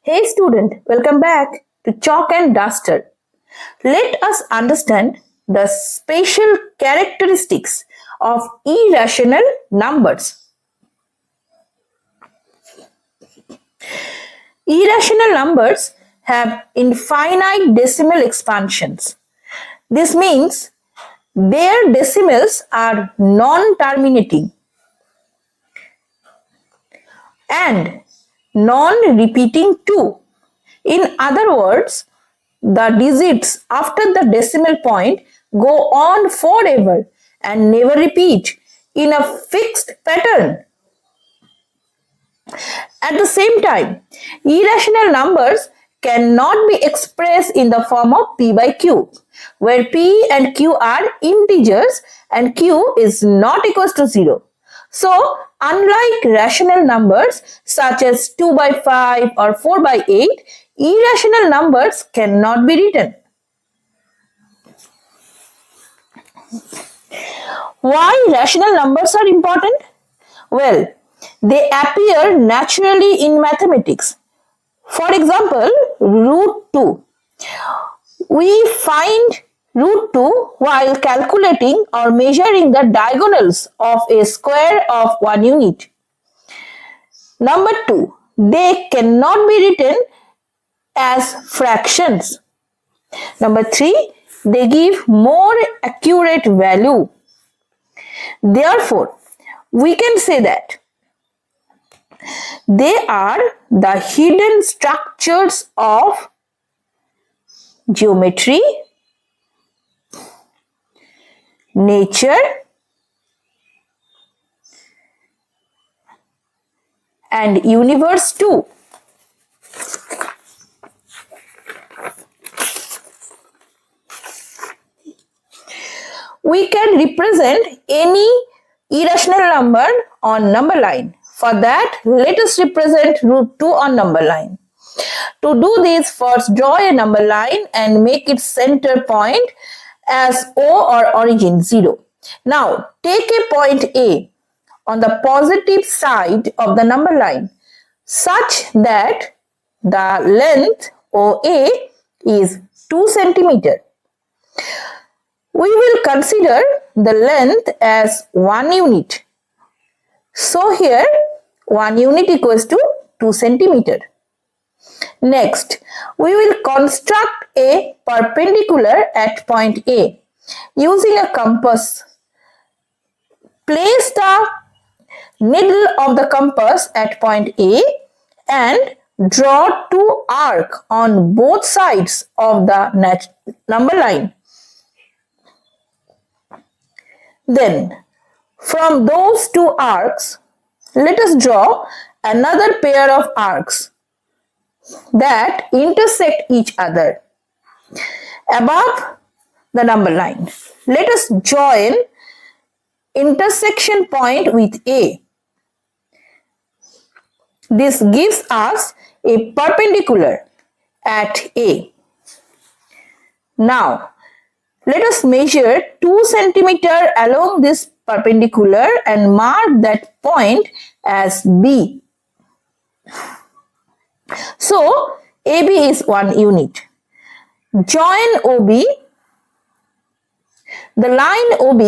Hey student, welcome back to Chalk and Duster. Let us understand the spatial characteristics of irrational numbers. Irrational numbers have infinite decimal expansions. This means their decimals are non-terminating and non-repeating too. In other words, the digits after the decimal point go on forever and never repeat in a fixed pattern. At the same time, irrational numbers cannot be expressed in the form of p by q, where p and q are integers and q is not equals to 0. So, unlike rational numbers such as 2 by 5 or 4 by 8, irrational numbers cannot be written. Why rational numbers are important? Well, they appear naturally in mathematics. For example, root 2. We find root 2 while calculating or measuring the diagonals of a square of 1 unit. Number 2. They cannot be written as fractions. Number 3. They give more accurate value. Therefore, we can say that they are the hidden structures of geometry, nature, and universe too. We can represent any irrational number on number line. For that, let us represent root 2 on number line. To do this, first draw a number line and make its center point as O or origin 0. Now, take a point A on the positive side of the number line such that the length OA is 2 cm. We will consider the length as 1 unit. So here 1 unit equals to 2 cm. Next, we will construct a perpendicular at point A using a compass. Place the needle of the compass at point A and draw two arcs on both sides of the number line. Then, from those two arcs, let us draw another pair of arcs that intersect each other above the number line. Let us join intersection point with A. This gives us a perpendicular at A. Now, let us measure 2 cm along this perpendicular and mark that point as B. So, AB is 1 unit. Join OB. The line OB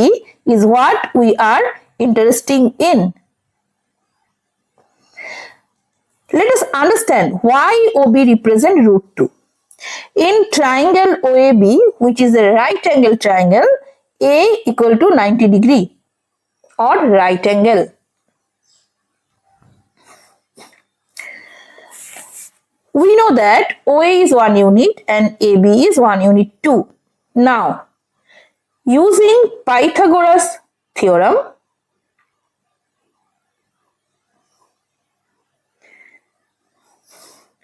is what we are interested in. Let us understand why OB represents root 2. In triangle OAB, which is a right angle triangle, A equal to 90 degree or right angle. We know that OA is 1 unit and AB is 1 unit too. Now, using Pythagoras theorem,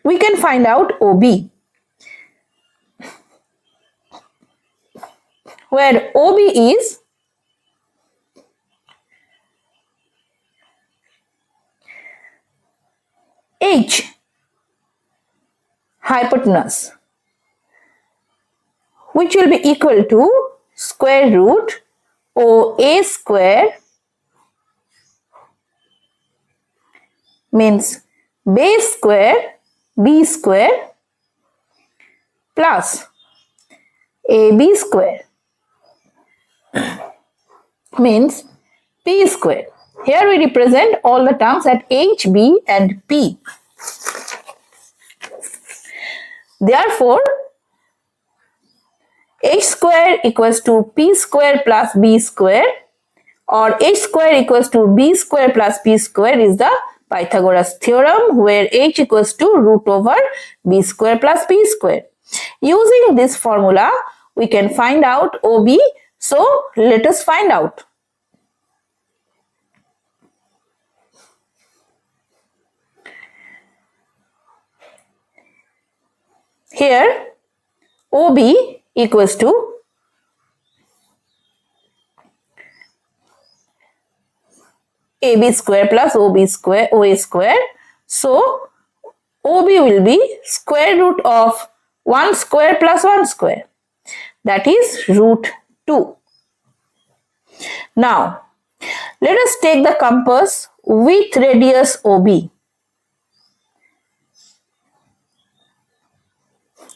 we can find out OB, where OB is H, hypotenuse, which will be equal to square root OA square means base square b square plus ab square means p square. Here we represent all the terms at h, b and p. Therefore, h square equals to p square plus b square, or h square equals to b square plus p square is the Pythagoras theorem, where h equals to root over b square plus p square. Using this formula, we can find out OB. So let us find out. Here OB equals to AB square plus OB square, OA square. So OB will be square root of 1 square plus 1 square, that is root 2. Now let us take the compass with radius OB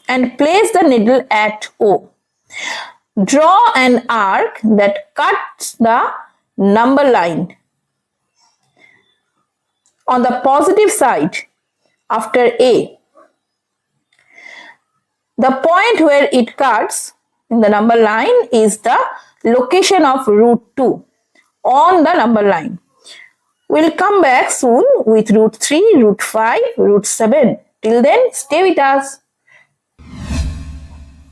and place the needle at O. Draw an arc that cuts the number line on the positive side after A. The point where it cuts in the number line is the location of root 2 on the number line. We'll come back soon with root 3, root 5, root 7. Till then, stay with us.